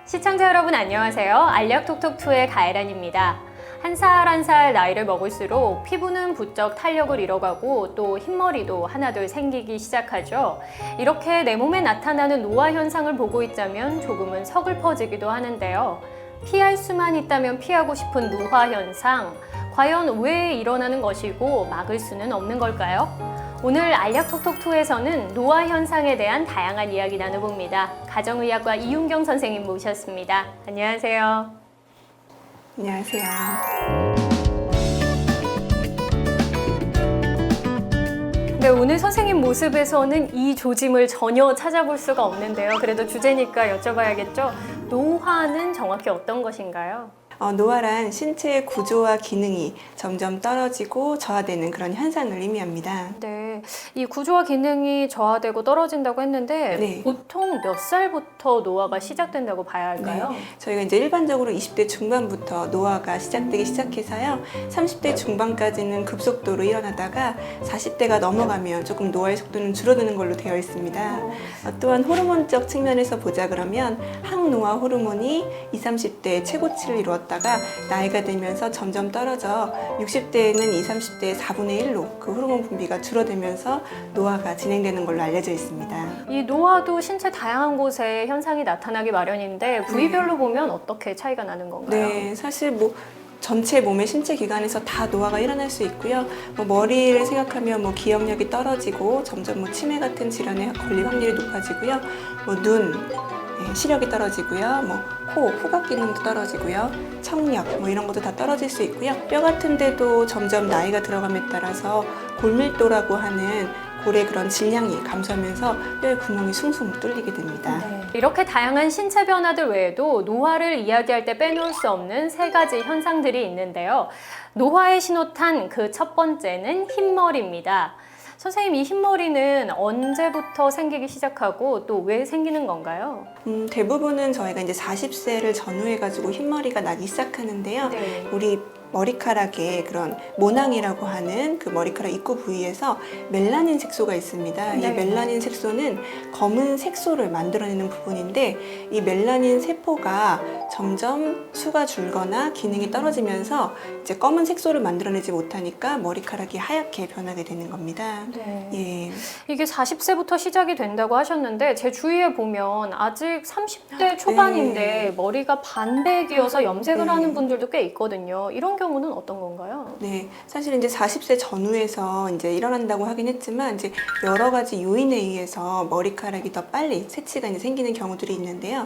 시청자 여러분 안녕하세요. 알약톡톡2의 가혜란입니다. 한 살 한 살 나이를 먹을수록 피부는 부쩍 탄력을 잃어가고 또 흰머리도 하나둘 생기기 시작하죠. 이렇게 내 몸에 나타나는 노화 현상을 보고 있자면 조금은 서글퍼지기도 하는데요. 피할 수만 있다면 피하고 싶은 노화 현상, 과연 왜 일어나는 것이고 막을 수는 없는 걸까요? 오늘 알약톡톡2에서는 노화 현상에 대한 다양한 이야기 나눠봅니다. 가정의학과 이윤경 선생님 모셨습니다. 안녕하세요. 안녕하세요. 네, 오늘 선생님 모습에서는 이 조짐을 전혀 찾아볼 수가 없는데요. 그래도 주제니까 여쭤봐야겠죠. 노화는 정확히 어떤 것인가요? 노화란 신체의 구조와 기능이 점점 떨어지고 저하되는 그런 현상을 의미합니다. 네, 이 구조와 기능이 저하되고 떨어진다고 했는데 네. 보통 몇 살부터 노화가 시작된다고 봐야 할까요? 네, 저희가 이제 일반적으로 20대 중반부터 노화가 시작되기 시작해서요. 30대 중반까지는 급속도로 일어나다가 40대가 넘어가면 조금 노화의 속도는 줄어드는 걸로 되어 있습니다. 또한 호르몬적 측면에서 보자 그러면 항노화 호르몬이 20, 30대에 최고치를 이루었다가 나이가 들면서 점점 떨어져 60대에는 20, 30대의 4분의 1로 그 호르몬 분비가 줄어들면서 노화가 진행되는 걸로 알려져 있습니다. 이 노화도 신체 다양한 곳에 현상이 나타나기 마련인데 부위별로 보면 어떻게 차이가 나는 건가요? 네, 사실 전체 몸의 신체 기관에서 다 노화가 일어날 수 있고요. 머리를 생각하면 기억력이 떨어지고 점점 치매 같은 질환에 걸릴 확률이 높아지고요. 눈, 시력이 떨어지고요. 코, 후각 기능도 떨어지고요. 청력, 이런 것도 다 떨어질 수 있고요. 뼈 같은 데도 점점 나이가 들어감에 따라서 골밀도라고 하는 골의 그런 질량이 감소하면서 뼈의 구멍이 숭숭 뚫리게 됩니다. 네. 이렇게 다양한 신체 변화들 외에도 노화를 이야기할 때 빼놓을 수 없는 세 가지 현상들이 있는데요. 노화의 신호탄 그 첫 번째는 흰머리입니다. 선생님, 이 흰머리는 언제부터 생기기 시작하고 또 왜 생기는 건가요? 대부분은 저희가 이제 40세를 전후해가지고 흰머리가 나기 시작하는데요. 네. 우리 머리카락에 그런 모낭이라고 하는 그 머리카락 입구 부위에서 멜라닌 색소가 있습니다. 네. 이 멜라닌 색소는 검은 색소를 만들어내는 부분인데 이 멜라닌 세포가 점점 수가 줄거나 기능이 떨어지면서 이제 검은 색소를 만들어내지 못하니까 머리카락이 하얗게 변하게 되는 겁니다. 네. 예. 이게 40세부터 시작이 된다고 하셨는데 제 주위에 보면 아직 30대 초반인데 네. 머리가 반백이어서 염색을 네. 하는 분들도 꽤 있거든요. 이런 경우는 어떤 건가요? 네, 사실 이제 40세 전후에서 이제 일어난다고 하긴 했지만 이제 여러 가지 요인에 의해서 머리카락이 더 빨리 새치가 이제 생기는 경우들이 있는데요.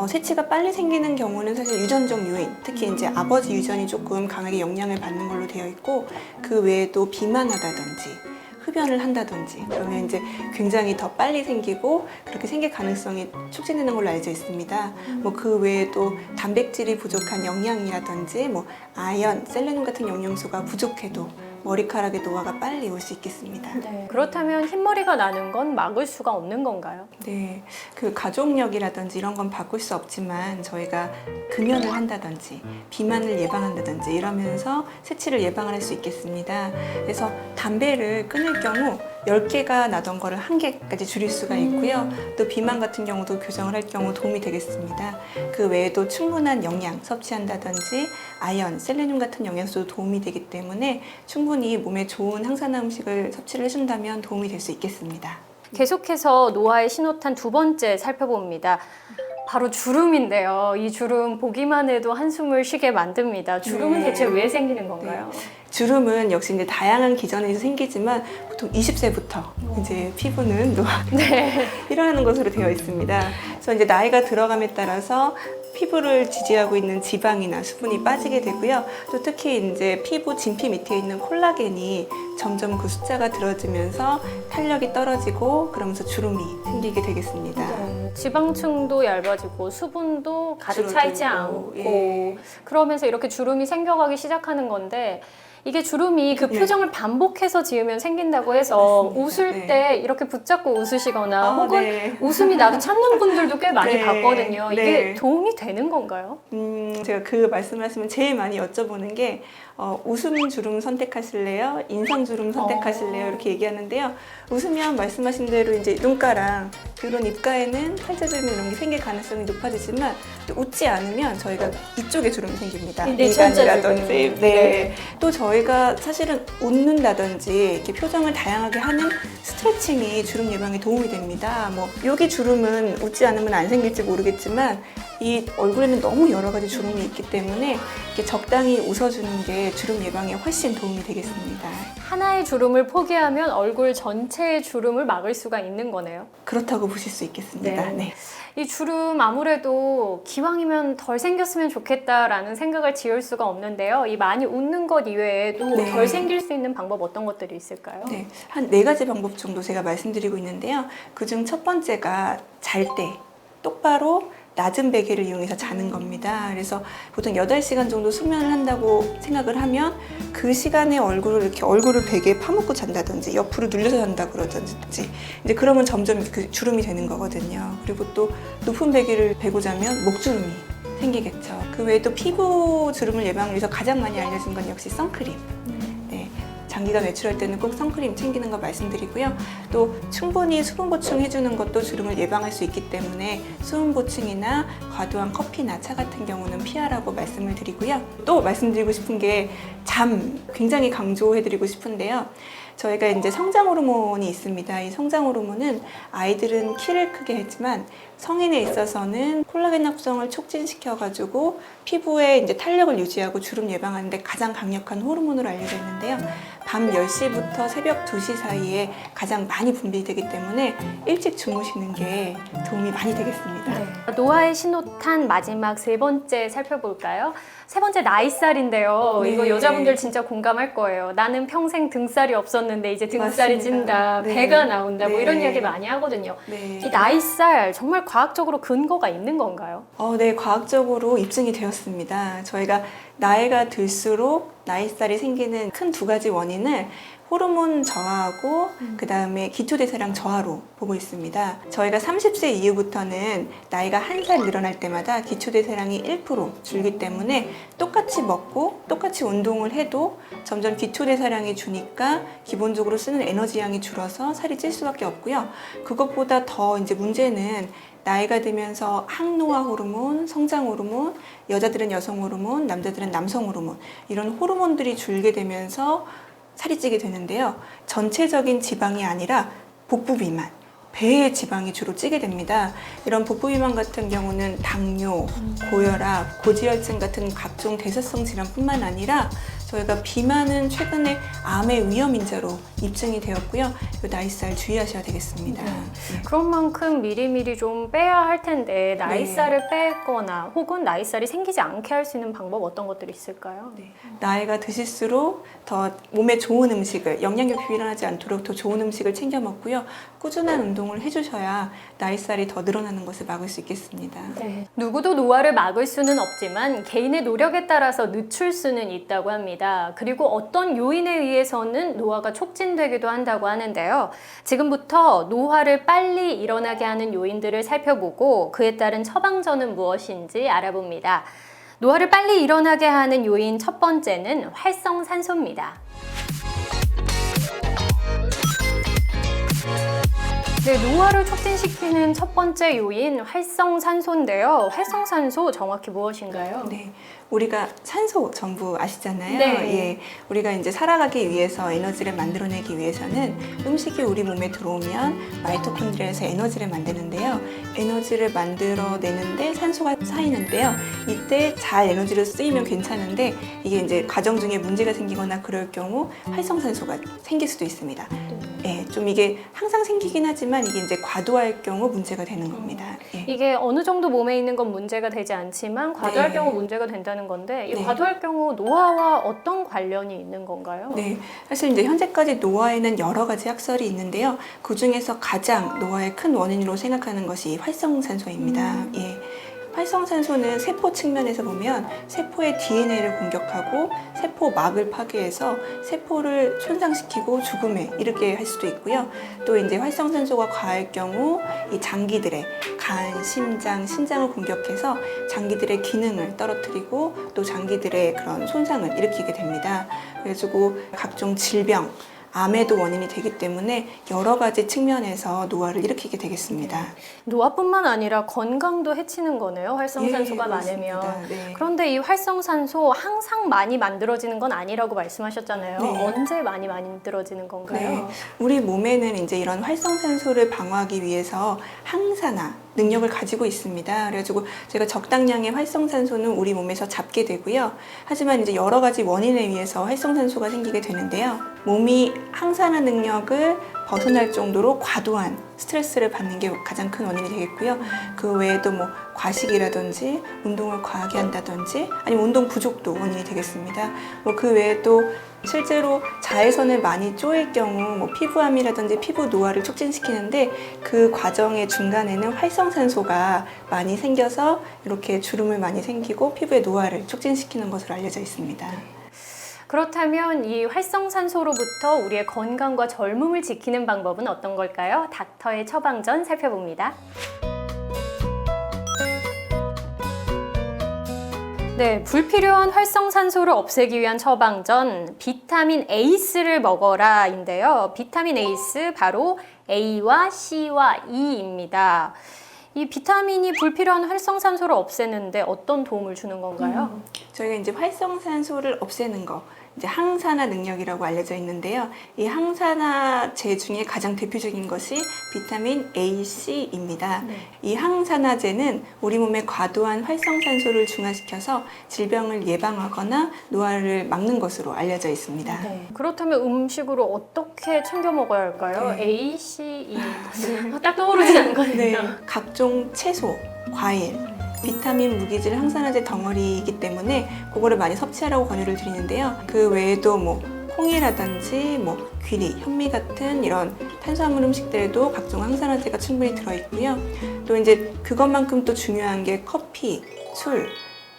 새치가 빨리 생기는 경우는 사실 유전적 요인, 특히 이제 아버지 유전이 조금 강하게 영향을 받는 걸로 되어 있고 그 외에도 비만하다든지 흡연을 한다든지 그러면 이제 굉장히 더 빨리 생기고 그렇게 생길 가능성이 촉진되는 걸로 알려져 있습니다. 그 외에도 단백질이 부족한 영양이라든지 아연, 셀레늄 같은 영양소가 부족해도 머리카락의 노화가 빨리 올 수 있겠습니다. 네. 그렇다면 흰머리가 나는 건 막을 수가 없는 건가요? 네, 그 가족력이라든지 이런 건 바꿀 수 없지만 저희가 금연을 한다든지 비만을 예방한다든지 이러면서 새치를 예방할 수 있겠습니다. 그래서 담배를 끊을 경우 10개가 나던 거를 1개까지 줄일 수가 있고요. 또 비만 같은 경우도 교정을 할 경우 도움이 되겠습니다. 그 외에도 충분한 영양 섭취한다든지 아연, 셀레늄 같은 영양소도 도움이 되기 때문에 충분히 몸에 좋은 항산화 음식을 섭취를 해준다면 도움이 될 수 있겠습니다. 계속해서 노화의 신호탄 두 번째 살펴봅니다. 바로 주름인데요. 이 주름 보기만 해도 한숨을 쉬게 만듭니다. 주름은 네. 대체 왜 생기는 건가요? 주름은 역시 이제 다양한 기전에서 생기지만 보통 20세부터 이제 피부는 노화가 네. 일어나는 것으로 되어 있습니다. 그래서 이제 나이가 들어감에 따라서 피부를 지지하고 있는 지방이나 수분이 빠지게 되고요. 또 특히 이제 피부 진피 밑에 있는 콜라겐이 점점 그 숫자가 들어지면서 탄력이 떨어지고 그러면서 주름이 생기게 되겠습니다. 지방층도 얇아지고 수분도 가득 차 있지 줄어들고, 않고 예. 그러면서 이렇게 주름이 생겨가기 시작하는 건데 이게 주름이 그 네. 표정을 반복해서 지으면 생긴다고 해서 맞습니다. 웃을 네. 때 이렇게 붙잡고 웃으시거나 아, 혹은 네. 웃음이 나도 참는 분들도 꽤 많이 네. 봤거든요. 이게 네. 도움이 되는 건가요? 제가 그 말씀하시면 제일 많이 여쭤보는 게 웃음 주름 선택하실래요? 인상 주름 선택하실래요? 이렇게 얘기하는데요. 웃으면 말씀하신 대로 이제 눈가랑 이런 입가에는 팔자주름 이런 게 생길 가능성이 높아지지만 또 웃지 않으면 저희가 이쪽에 주름이 생깁니다. 내천자주름. 네. 또 저희가 사실은 웃는다든지 이렇게 표정을 다양하게 하는 스트레칭이 주름 예방에 도움이 됩니다. 뭐 여기 주름은 웃지 않으면 안 생길지 모르겠지만 이 얼굴에는 너무 여러 가지 주름이 있기 때문에 이렇게 적당히 웃어주는 게 주름 예방에 훨씬 도움이 되겠습니다. 하나의 주름을 포기하면 얼굴 전체의 주름을 막을 수가 있는 거네요. 그렇다고 보실 수 있겠습니다. 네. 네. 이 주름 아무래도 기왕이면 덜 생겼으면 좋겠다라는 생각을 지을 수가 없는데요. 이 많이 웃는 것 이외에도 네. 덜 생길 수 있는 방법 어떤 것들이 있을까요? 네, 한 4가지 방법 정도 제가 말씀드리고 있는데요. 그중 첫 번째가 잘 때 똑바로 낮은 베개를 이용해서 자는 겁니다. 그래서 보통 8시간 정도 수면을 한다고 생각을 하면 그 시간에 얼굴을 베개에 파묻고 잔다든지 옆으로 눌려서 잔다 그러든지 이제 그러면 점점 그 주름이 되는 거거든요. 그리고 또 높은 베개를 베고 자면 목주름이 생기겠죠. 그 외에 또 피부 주름을 예방을 위해서 가장 많이 알려진 건 역시 선크림. 네, 장기가 외출할 때는 꼭 선크림 챙기는 거 말씀드리고요. 또 충분히 수분 보충해주는 것도 주름을 예방할 수 있기 때문에 수분 보충이나 과도한 커피나 차 같은 경우는 피하라고 말씀을 드리고요. 또 말씀드리고 싶은 게 잠 굉장히 강조해드리고 싶은데요. 저희가 이제 성장 호르몬이 있습니다. 이 성장 호르몬은 아이들은 키를 크게 했지만 성인에 있어서는 콜라겐 합성을 촉진시켜가지고 피부에 이제 탄력을 유지하고 주름 예방하는데 가장 강력한 호르몬으로 알려져 있는데요. 밤 10시부터 새벽 2시 사이에 가장 많이 분비되기 때문에 일찍 주무시는 게 도움이 많이 되겠습니다. 노화의 신호탄 마지막 3번째 살펴볼까요? 3번째 나이살인데요. 네. 이거 여자분들 진짜 공감할 거예요. 나는 평생 등살이 없었는데 이제 등살이 맞습니다. 찐다, 네. 배가 나온다 뭐 네. 이런 이야기 많이 하거든요. 네. 이 나이살 정말 과학적으로 근거가 있는 건가요? 네, 과학적으로 입증이 되었습니다. 저희가 나이가 들수록 나이살이 생기는 큰 2가지 원인을 호르몬 저하하고 그 다음에 기초대사량 저하로 보고 있습니다. 저희가 30세 이후부터는 나이가 1살 늘어날 때마다 기초대사량이 1% 줄기 때문에 똑같이 먹고 똑같이 운동을 해도 점점 기초대사량이 주니까 기본적으로 쓰는 에너지 양이 줄어서 살이 찔 수밖에 없고요. 그것보다 더 이제 문제는 나이가 들면서 항노화 호르몬, 성장 호르몬, 여자들은 여성 호르몬, 남자들은 남성 호르몬 이런 호르몬들이 줄게 되면서 살이 찌게 되는데요. 전체적인 지방이 아니라 복부 비만, 배의 지방이 주로 찌게 됩니다. 이런 복부 비만 같은 경우는 당뇨, 고혈압, 고지혈증 같은 각종 대사성 질환뿐만 아니라 저희가 비만은 최근에 암의 위험 인자로 입증이 되었고요. 이 나이살 주의하셔야 되겠습니다. 네. 그런 만큼 미리미리 좀 빼야 할 텐데 나이살을 빼거나 혹은 나이살이 생기지 않게 할 수 있는 방법 어떤 것들이 있을까요? 네. 나이가 드실수록 더 몸에 좋은 음식을 영양격이 일어나지 않도록 더 좋은 음식을 챙겨 먹고요. 꾸준한 운동을 해주셔야 나이살이 더 늘어나는 것을 막을 수 있겠습니다. 네. 누구도 노화를 막을 수는 없지만 개인의 노력에 따라서 늦출 수는 있다고 합니다. 그리고 어떤 요인에 의해서는 노화가 촉진되기도 한다고 하는데요. 지금부터 노화를 빨리 일어나게 하는 요인들을 살펴보고 그에 따른 처방전은 무엇인지 알아봅니다. 노화를 빨리 일어나게 하는 요인 첫 번째는 활성산소입니다. 네, 노화를 촉진시키는 첫 번째 요인 활성산소인데요. 활성산소 정확히 무엇인가요? 네, 우리가 산소 전부 아시잖아요. 네. 예, 우리가 이제 살아가기 위해서 에너지를 만들어내기 위해서는 음식이 우리 몸에 들어오면 마이토콘드리아에서 에너지를 만드는데요. 에너지를 만들어내는데 산소가 쌓이는데요. 이때 잘 에너지를 쓰이면 괜찮은데 이게 이제 과정 중에 문제가 생기거나 그럴 경우 활성산소가 생길 수도 있습니다. 예, 좀 이게 항상 생기긴 하지만 이게 이제 과도할 경우 문제가 되는 겁니다. 예. 이게 어느 정도 몸에 있는 건 문제가 되지 않지만 과도할 네. 경우 문제가 된다는 건데 이 네. 과도할 경우 노화와 어떤 관련이 있는 건가요? 네, 사실 이제 현재까지 노화에는 여러 가지 학설이 있는데요. 그 중에서 가장 노화의 큰 원인으로 생각하는 것이 활성산소입니다. 예. 활성산소는 세포 측면에서 보면 세포의 DNA를 공격하고 세포막을 파괴해서 세포를 손상시키고 죽음에 이르게 할 수도 있고요. 또 이제 활성산소가 과할 경우 이 장기들의 간, 심장, 신장을 공격해서 장기들의 기능을 떨어뜨리고 또 장기들의 그런 손상을 일으키게 됩니다. 그래가지고 각종 질병, 암에도 원인이 되기 때문에 여러 가지 측면에서 노화를 일으키게 되겠습니다. 노화뿐만 아니라 건강도 해치는 거네요. 활성산소가 예, 많으면. 그렇습니다. 네. 그런데 이 활성산소 항상 많이 만들어지는 건 아니라고 말씀하셨잖아요. 네. 언제 많이 만들어지는 건가요? 네, 우리 몸에는 이제 이런 활성산소를 방어하기 위해서 항산화 능력을 가지고 있습니다. 그래가지고 제가 적당량의 활성산소는 우리 몸에서 잡게 되고요. 하지만 이제 여러 가지 원인에 의해서 활성산소가 생기게 되는데요. 몸이 항산화 능력을 벗어날 정도로 과도한 스트레스를 받는 게 가장 큰 원인이 되겠고요. 그 외에도 뭐 과식이라든지 운동을 과하게 한다든지 아니면 운동 부족도 원인이 되겠습니다. 뭐 그 외에 또 실제로 자외선을 많이 쬐일 경우 뭐 피부암이라든지 피부 노화를 촉진시키는데 그 과정의 중간에는 활성산소가 많이 생겨서 이렇게 주름을 많이 생기고 피부의 노화를 촉진시키는 것으로 알려져 있습니다. 그렇다면 이 활성산소로부터 우리의 건강과 젊음을 지키는 방법은 어떤 걸까요? 닥터의 처방전 살펴봅니다. 네, 불필요한 활성산소를 없애기 위한 처방전 비타민 에이스를 먹어라인데요. 비타민 에이스 바로 A와 C와 E입니다. 이 비타민이 불필요한 활성산소를 없애는데 어떤 도움을 주는 건가요? 저희가 이제 활성산소를 없애는 거, 이제 항산화 능력이라고 알려져 있는데요. 이 항산화제 중에 가장 대표적인 것이 비타민 A, C입니다. 네. 이 항산화제는 우리 몸에 과도한 활성산소를 중화시켜서 질병을 예방하거나 노화를 막는 것으로 알려져 있습니다. 네. 그렇다면 음식으로 어떻게 챙겨 먹어야 할까요? 네. A, C, E. 딱 떠오르지 않거든요. 네, 각종 채소, 과일, 비타민, 무기질, 항산화제 덩어리이기 때문에 그거를 많이 섭취하라고 권유를 드리는데요. 그 외에도 뭐 콩이라든지 뭐 귀리, 현미 같은 이런 탄수화물 음식들에도 각종 항산화제가 충분히 들어있고요. 또 이제 그것만큼 또 중요한 게 커피, 술,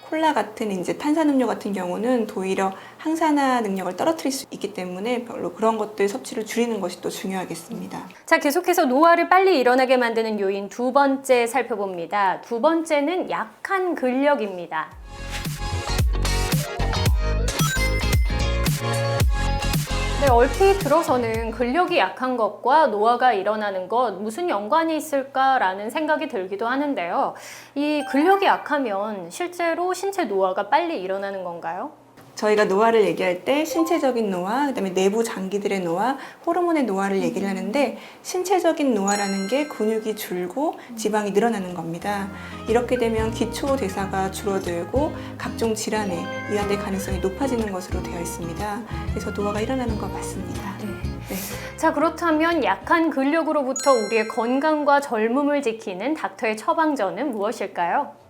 콜라 같은 이제 탄산음료 같은 경우는 오히려 항산화 능력을 떨어뜨릴 수 있기 때문에 별로 그런 것들 섭취를 줄이는 것이 또 중요하겠습니다. 자, 계속해서 노화를 빨리 일어나게 만드는 요인 두 번째 살펴봅니다. 두 번째는 약한 근력입니다. 네, 얼핏 들어서는 근력이 약한 것과 노화가 일어나는 것 무슨 연관이 있을까라는 생각이 들기도 하는데요. 이 근력이 약하면 실제로 신체 노화가 빨리 일어나는 건가요? 저희가 노화를 얘기할 때 신체적인 노화, 그다음에 내부 장기들의 노화, 호르몬의 노화를 얘기를 하는데 신체적인 노화라는 게 근육이 줄고 지방이 늘어나는 겁니다. 이렇게 되면 기초 대사가 줄어들고 각종 질환에 의한될 가능성이 높아지는 것으로 되어 있습니다. 그래서 노화가 일어나는 것 맞습니다. 네. 자, 그렇다면 약한 근력으로부터 우리의 건강과 젊음을 지키는 닥터의 처방전은 무엇일까요?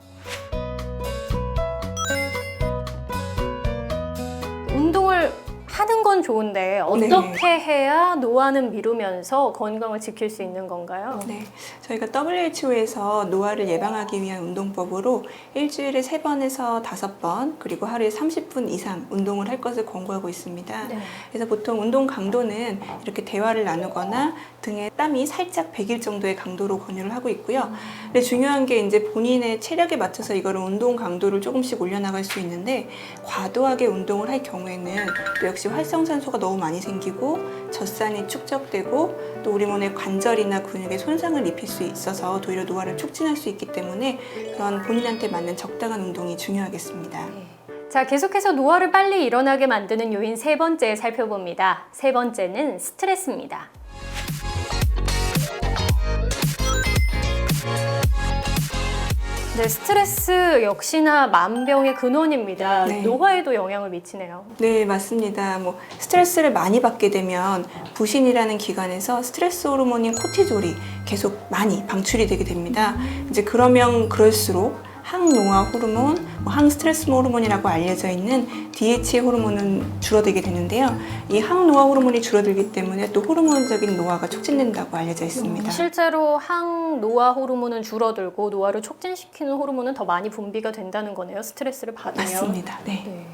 운동을 하는 건 좋은데 어떻게 해야 노화는 미루면서 건강을 지킬 수 있는 건가요? 네, 저희가 WHO에서 노화를 예방하기 위한 운동법으로 일주일에 3번에서 5번 그리고 하루에 30분 이상 운동을 할 것을 권고하고 있습니다. 네. 그래서 보통 운동 강도는 이렇게 대화를 나누거나 등에 땀이 살짝 배길 정도의 강도로 권유를 하고 있고요. 근데 중요한 게 이제 본인의 체력에 맞춰서 이거를 운동 강도를 조금씩 올려나갈 수 있는데 과도하게 운동을 할 경우에는 또 역시 역시 활성산소가 너무 많이 생기고 젖산이 축적되고 또 우리 몸의 관절이나 근육에 손상을 입힐 수 있어서 오히려 노화를 촉진할 수 있기 때문에 그런 본인한테 맞는 적당한 운동이 중요하겠습니다. 자, 계속해서 노화를 빨리 일어나게 만드는 요인 세 번째 살펴봅니다. 세 번째는 스트레스입니다. 네, 스트레스 역시나 만병의 근원입니다. 네. 노화에도 영향을 미치네요. 네, 맞습니다. 스트레스를 많이 받게 되면 부신이라는 기관에서 스트레스 호르몬인 코티졸이 계속 많이 방출이 되게 됩니다. 이제 그러면 그럴수록 항노화 호르몬, 항스트레스 호르몬이라고 알려져 있는 DHA 호르몬은 줄어들게 되는데요. 이 항노화 호르몬이 줄어들기 때문에 또 호르몬적인 노화가 촉진된다고 알려져 있습니다. 실제로 항노화 호르몬은 줄어들고 노화를 촉진시키는 호르몬은 더 많이 분비가 된다는 거네요. 스트레스를 받으면. 맞습니다. 네. 네.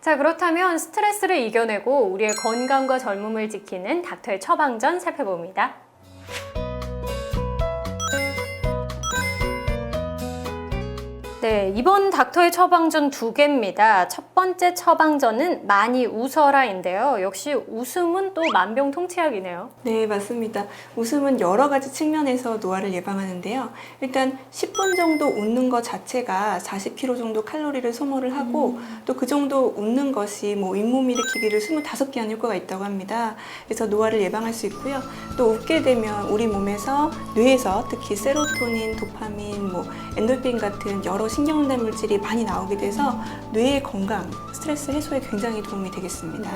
자, 그렇다면 스트레스를 이겨내고 우리의 건강과 젊음을 지키는 닥터의 처방전 살펴봅니다. 네, 이번 닥터의 처방전 2개입니다. 첫 번째 처방전은 많이 웃어라인데요. 역시 웃음은 또 만병통치약이네요. 네, 맞습니다. 웃음은 여러 가지 측면에서 노화를 예방하는데요. 일단 10분 정도 웃는 것 자체가 40kcal 정도 칼로리를 소모를 하고 또 그 정도 웃는 것이 잇몸 일으키기를 25개 하는 효과가 있다고 합니다. 그래서 노화를 예방할 수 있고요. 또 웃게 되면 우리 몸에서 뇌에서 특히 세로토닌, 도파민, 엔돌핀 같은 여러 신경전달 물질이 많이 나오게 돼서 뇌의 건강, 스트레스 해소에 굉장히 도움이 되겠습니다.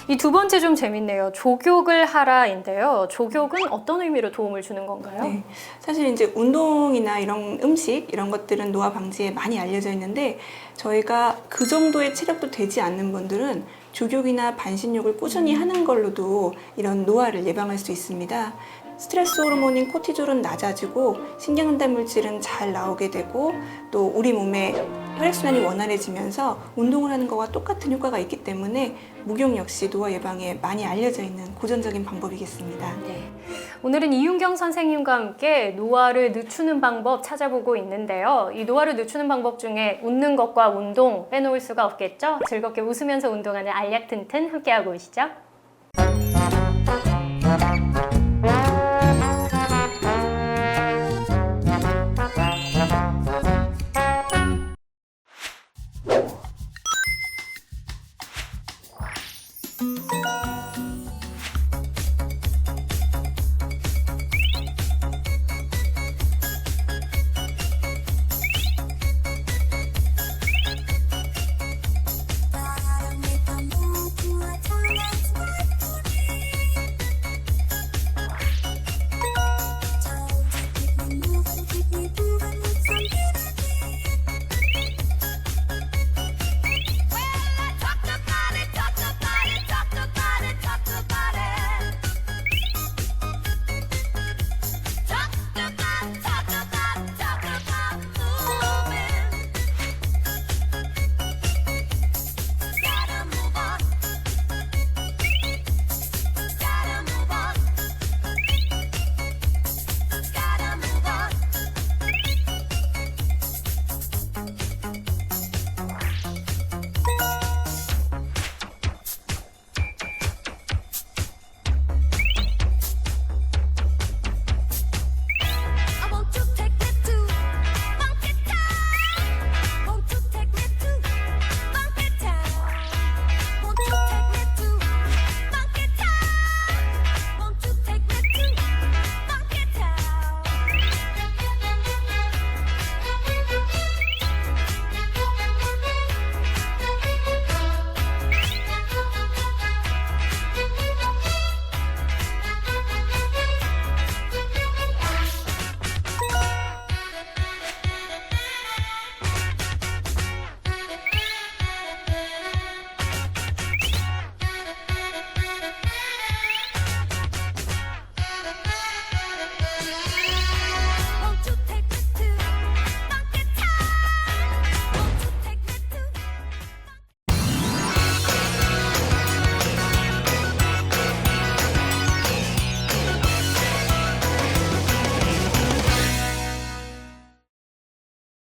이 두 번째 좀 재밌네요. 족욕을 하라인데요. 족욕은 어떤 의미로 도움을 주는 건가요? 네, 사실 이제 운동이나 이런 음식 이런 것들은 노화 방지에 많이 알려져 있는데 저희가 그 정도의 체력도 되지 않는 분들은 족욕이나 반신욕을 꾸준히 하는 걸로도 이런 노화를 예방할 수 있습니다. 스트레스 호르몬인 코티졸은 낮아지고 신경전달 물질은 잘 나오게 되고 또 우리 몸의 혈액순환이 원활해지면서 운동을 하는 것과 똑같은 효과가 있기 때문에 목욕 역시 노화 예방에 많이 알려져 있는 고전적인 방법이겠습니다. 네. 오늘은 이윤경 선생님과 함께 노화를 늦추는 방법 찾아보고 있는데요. 이 노화를 늦추는 방법 중에 웃는 것과 운동 빼놓을 수가 없겠죠? 즐겁게 웃으면서 운동하는 알약 튼튼 함께하고 오시죠.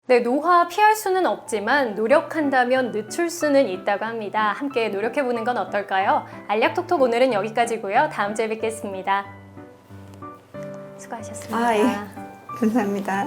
네, 노화 피할 수는 없지만 노력한다면 늦출 수는 있다고 합니다. 함께 노력해보는 건 어떨까요? 알약톡톡 오늘은 여기까지고요. 다음 주에 뵙겠습니다. 수고하셨습니다. 아, 예. 감사합니다.